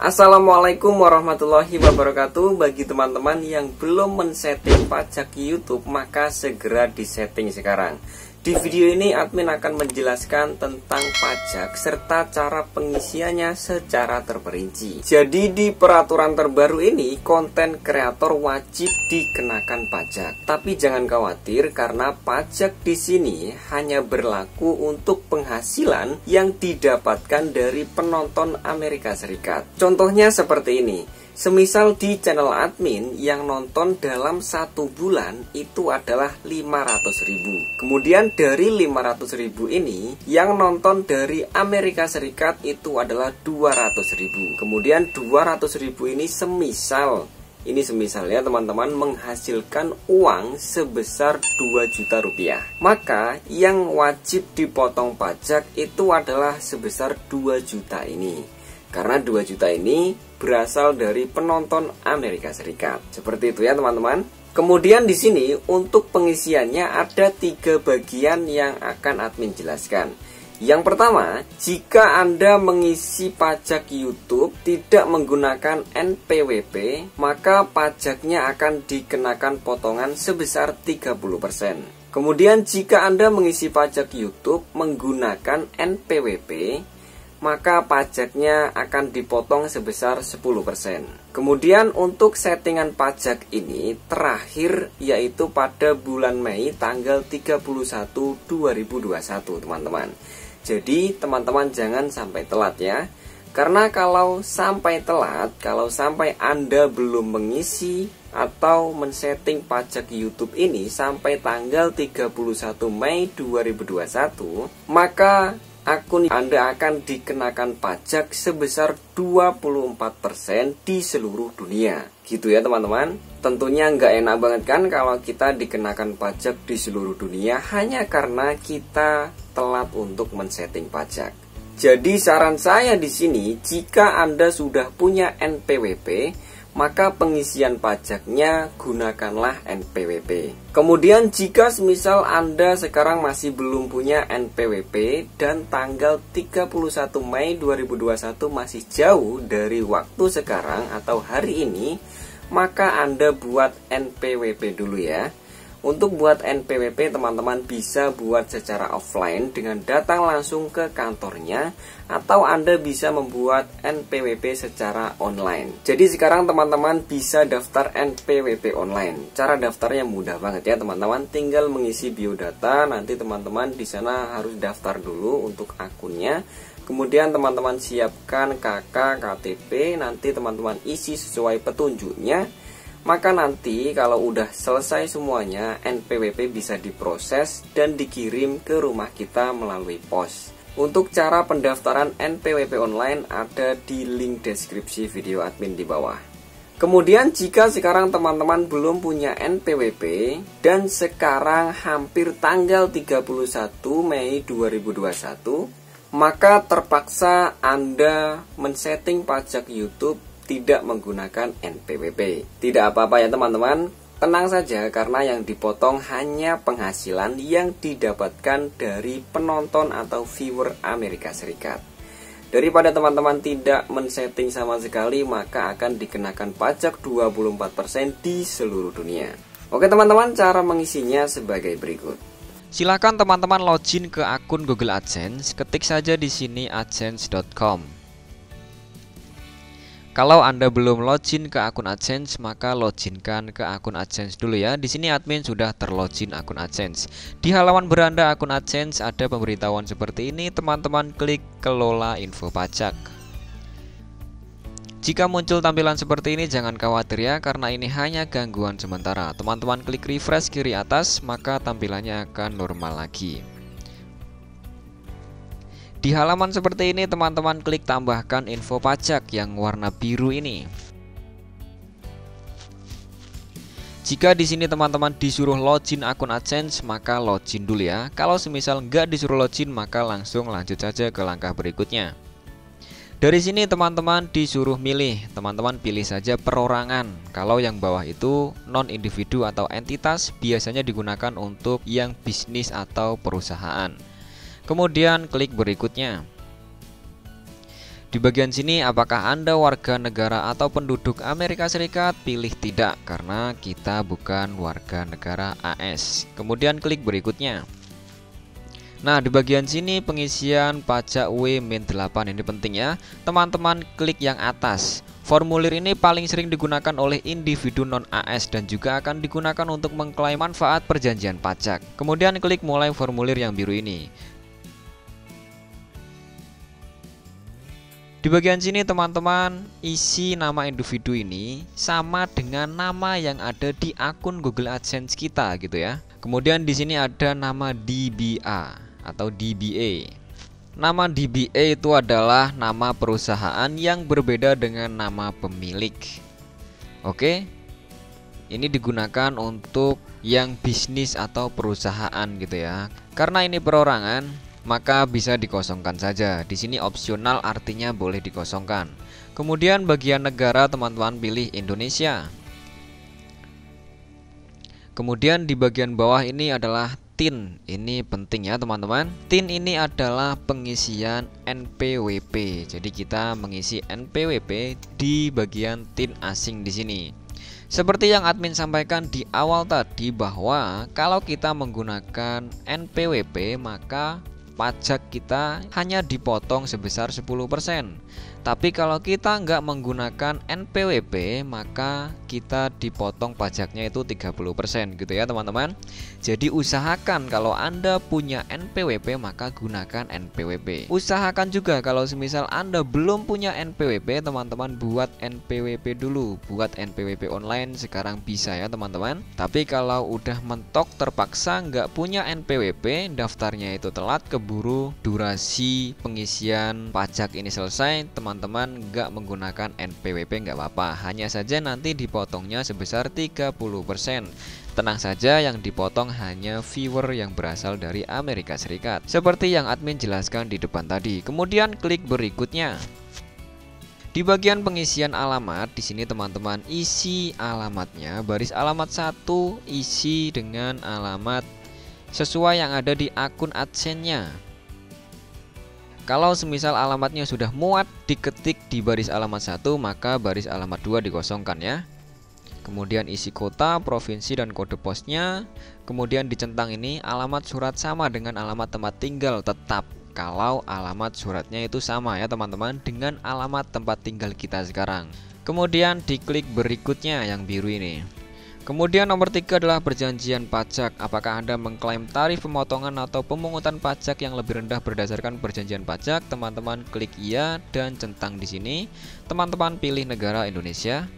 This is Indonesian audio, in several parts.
Assalamualaikum warahmatullahi wabarakatuh. Bagi teman-teman yang belum men-setting pajak YouTube, maka segera disetting sekarang. Di video ini admin akan menjelaskan tentang pajak serta cara pengisiannya secara terperinci. Jadi di peraturan terbaru ini konten kreator wajib dikenakan pajak. Tapi jangan khawatir karena pajak di sini hanya berlaku untuk penghasilan yang didapatkan dari penonton Amerika Serikat. Contohnya seperti ini. Semisal di channel admin yang nonton dalam 1 bulan itu adalah 500.000. Kemudian dari 500.000 ini yang nonton dari Amerika Serikat itu adalah 200.000. Kemudian 200.000 ini semisal ya teman-teman menghasilkan uang sebesar 2 juta rupiah. Maka yang wajib dipotong pajak itu adalah sebesar 2 juta ini. Karena 2 juta ini berasal dari penonton Amerika Serikat. Seperti itu ya teman-teman. Kemudian di sini untuk pengisiannya ada 3 bagian yang akan admin jelaskan. Yang pertama, jika Anda mengisi pajak YouTube tidak menggunakan NPWP, maka pajaknya akan dikenakan potongan sebesar 30%. Kemudian jika Anda mengisi pajak YouTube menggunakan NPWP, maka pajaknya akan dipotong sebesar 10%. Kemudian untuk settingan pajak ini terakhir yaitu pada bulan Mei tanggal 31 2021 teman-teman. Jadi teman-teman jangan sampai telat ya. Karena kalau sampai telat, kalau sampai Anda belum mengisi atau men-setting pajak YouTube ini sampai tanggal 31 Mei 2021, maka akun Anda akan dikenakan pajak sebesar 24% di seluruh dunia. Gitu ya teman-teman. Tentunya nggak enak banget kan kalau kita dikenakan pajak di seluruh dunia hanya karena kita telat untuk men-setting pajak. Jadi saran saya di sini, jika Anda sudah punya NPWP, maka pengisian pajaknya gunakanlah NPWP. Kemudian jika semisal Anda sekarang masih belum punya NPWP dan tanggal 31 Mei 2021 masih jauh dari waktu sekarang atau hari ini, maka Anda buat NPWP dulu ya. Untuk buat NPWP teman-teman bisa buat secara offline dengan datang langsung ke kantornya, atau Anda bisa membuat NPWP secara online. Jadi sekarang teman-teman bisa daftar NPWP online. Cara daftarnya mudah banget ya teman-teman, tinggal mengisi biodata. Nanti teman-teman di sana harus daftar dulu untuk akunnya. Kemudian teman-teman siapkan KK, KTP, nanti teman-teman isi sesuai petunjuknya. Maka nanti kalau udah selesai semuanya, NPWP bisa diproses dan dikirim ke rumah kita melalui pos. Untuk cara pendaftaran NPWP online ada di link deskripsi video admin di bawah. Kemudian jika sekarang teman-teman belum punya NPWP dan sekarang hampir tanggal 31 Mei 2021, maka terpaksa Anda men-setting pajak YouTube tidak menggunakan NPWP. Tidak apa-apa ya teman-teman, tenang saja karena yang dipotong hanya penghasilan yang didapatkan dari penonton atau viewer Amerika Serikat. Daripada teman-teman tidak men-setting sama sekali, maka akan dikenakan pajak 24% di seluruh dunia. Oke teman-teman, cara mengisinya sebagai berikut. Silakan teman-teman login ke akun Google AdSense, ketik saja di sini adsense.com. Kalau Anda belum login ke akun AdSense, maka loginkan ke akun AdSense dulu ya. Di sini admin sudah terlogin akun AdSense. Di halaman beranda akun AdSense ada pemberitahuan seperti ini, teman-teman klik kelola info pajak. Jika muncul tampilan seperti ini jangan khawatir ya, karena ini hanya gangguan sementara. Teman-teman klik refresh kiri atas, maka tampilannya akan normal lagi. Di halaman seperti ini teman-teman klik tambahkan info pajak yang warna biru ini. Jika di sini teman-teman disuruh login akun AdSense, maka login dulu ya. Kalau semisal nggak disuruh login, maka langsung lanjut saja ke langkah berikutnya. Dari sini teman-teman disuruh milih, teman-teman pilih saja perorangan. Kalau yang bawah itu non individu atau entitas, biasanya digunakan untuk yang bisnis atau perusahaan. Kemudian klik berikutnya. Di bagian sini, apakah Anda warga negara atau penduduk Amerika Serikat? Pilih tidak, karena kita bukan warga negara AS. Kemudian klik berikutnya. Nah, di bagian sini pengisian pajak W-8 ini penting ya. Teman-teman klik yang atas. Formulir ini paling sering digunakan oleh individu non-AS dan juga akan digunakan untuk mengklaim manfaat perjanjian pajak. Kemudian klik mulai formulir yang biru ini. Di bagian sini teman-teman isi nama individu ini sama dengan nama yang ada di akun Google AdSense kita gitu ya. Kemudian di sini ada nama DBA atau DBA. Nama DBA itu adalah nama perusahaan yang berbeda dengan nama pemilik. Oke. Ini digunakan untuk yang bisnis atau perusahaan gitu ya. Karena ini perorangan, maka bisa dikosongkan saja. Di sini opsional artinya boleh dikosongkan. Kemudian bagian negara teman-teman pilih Indonesia. Kemudian di bagian bawah ini adalah TIN. Ini penting ya teman-teman. TIN ini adalah pengisian NPWP. Jadi kita mengisi NPWP di bagian TIN asing di sini. Seperti yang admin sampaikan di awal tadi bahwa kalau kita menggunakan NPWP maka pajak kita hanya dipotong sebesar 10%. Tapi kalau kita nggak menggunakan NPWP maka kita dipotong pajaknya itu 30% gitu ya teman-teman. Jadi usahakan kalau Anda punya NPWP maka gunakan NPWP. Usahakan juga kalau semisal Anda belum punya NPWP, teman-teman buat NPWP dulu. Buat NPWP online sekarang bisa ya teman-teman. Tapi kalau udah mentok terpaksa nggak punya NPWP, daftarnya itu telat, keburu durasi pengisian pajak ini selesai, teman-teman nggak menggunakan NPWP nggak apa-apa, hanya saja nanti dipotongnya sebesar 30%. Tenang saja, yang dipotong hanya viewer yang berasal dari Amerika Serikat, seperti yang admin jelaskan di depan tadi. Kemudian klik berikutnya. Di bagian pengisian alamat, di sini teman-teman isi alamatnya, baris alamat 1 isi dengan alamat sesuai yang ada di akun AdSense-nya. Kalau semisal alamatnya sudah muat diketik di baris alamat 1, maka baris alamat 2 dikosongkan ya. Kemudian isi kota, provinsi dan kode posnya. Kemudian dicentang ini alamat surat sama dengan alamat tempat tinggal tetap kalau alamat suratnya itu sama ya teman-teman dengan alamat tempat tinggal kita sekarang. Kemudian diklik berikutnya yang biru ini. Kemudian nomor 3 adalah perjanjian pajak. Apakah Anda mengklaim tarif pemotongan atau pemungutan pajak yang lebih rendah berdasarkan perjanjian pajak? Teman-teman klik iya dan centang di sini. Teman-teman pilih negara Indonesia.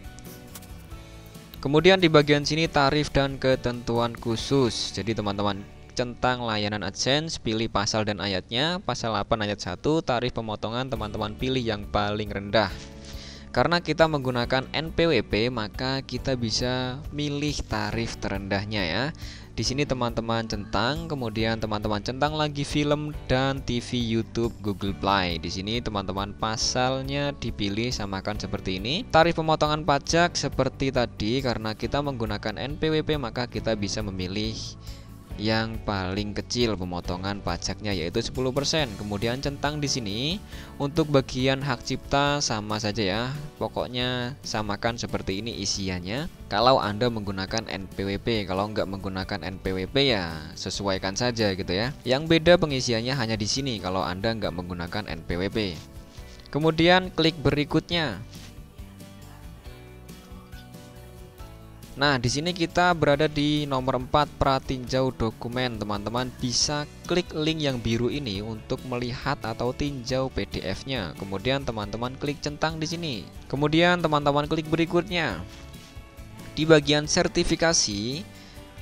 Kemudian di bagian sini tarif dan ketentuan khusus. Jadi teman-teman centang layanan AdSense, pilih pasal dan ayatnya. Pasal 8 ayat 1 tarif pemotongan, teman-teman pilih yang paling rendah. Karena kita menggunakan NPWP maka kita bisa milih tarif terendahnya ya. Di sini teman-teman centang, kemudian teman-teman centang lagi film dan TV YouTube Google Play. Di sini teman-teman pasalnya dipilih samakan seperti ini. Tarif pemotongan pajak seperti tadi, karena kita menggunakan NPWP maka kita bisa memilih yang paling kecil pemotongan pajaknya yaitu 10%. Kemudian centang di sini. Untuk bagian hak cipta sama saja ya. Pokoknya samakan seperti ini isiannya. Kalau Anda menggunakan NPWP, kalau nggak menggunakan NPWP ya sesuaikan saja gitu ya. Yang beda pengisiannya hanya di sini kalau Anda nggak menggunakan NPWP. Kemudian klik berikutnya. Nah, di sini kita berada di nomor 4 pratinjau dokumen. Teman-teman bisa klik link yang biru ini untuk melihat atau tinjau PDF-nya. Kemudian teman-teman klik centang di sini. Kemudian teman-teman klik berikutnya. Di bagian sertifikasi,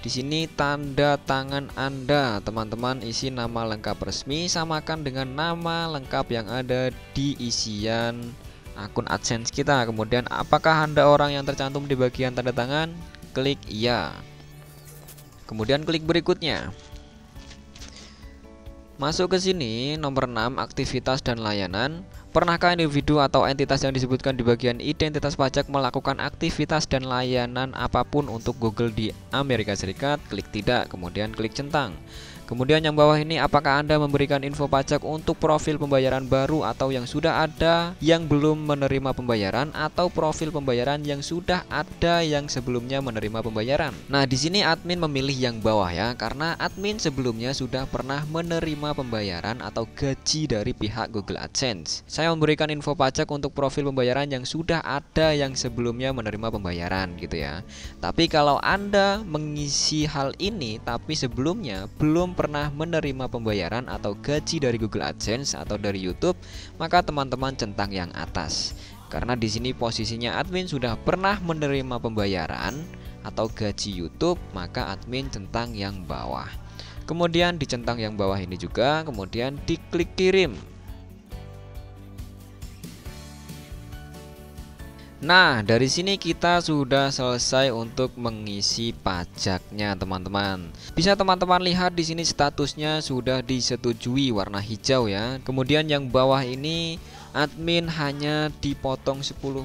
di sini tanda tangan Anda. Teman-teman isi nama lengkap resmi samakan dengan nama lengkap yang ada di isian akun AdSense kita. Kemudian apakah Anda orang yang tercantum di bagian tanda tangan? Klik iya. Kemudian klik berikutnya. Masuk ke sini nomor 6 aktivitas dan layanan. Pernahkah individu atau entitas yang disebutkan di bagian identitas pajak melakukan aktivitas dan layanan apapun untuk Google di Amerika Serikat? Klik tidak, kemudian klik centang. Kemudian yang bawah ini, apakah Anda memberikan info pajak untuk profil pembayaran baru atau yang sudah ada yang belum menerima pembayaran, atau profil pembayaran yang sudah ada yang sebelumnya menerima pembayaran. Nah, di sini admin memilih yang bawah ya, karena admin sebelumnya sudah pernah menerima pembayaran atau gaji dari pihak Google AdSense. Saya memberikan info pajak untuk profil pembayaran yang sudah ada yang sebelumnya menerima pembayaran gitu ya. Tapi kalau Anda mengisi hal ini tapi sebelumnya belum pernah menerima pembayaran atau gaji dari Google AdSense atau dari YouTube, maka teman-teman centang yang atas. Karena di sini posisinya admin sudah pernah menerima pembayaran atau gaji YouTube, maka admin centang yang bawah. Kemudian dicentang yang bawah ini juga, kemudian diklik kirim. Nah, dari sini kita sudah selesai untuk mengisi pajaknya, teman-teman. Bisa teman-teman lihat di sini statusnya sudah disetujui warna hijau ya. Kemudian yang bawah ini admin hanya dipotong 10%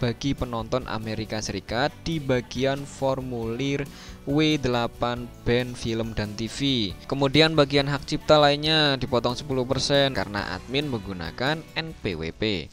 bagi penonton Amerika Serikat di bagian formulir W8 band film dan TV. Kemudian bagian hak cipta lainnya dipotong 10% karena admin menggunakan NPWP.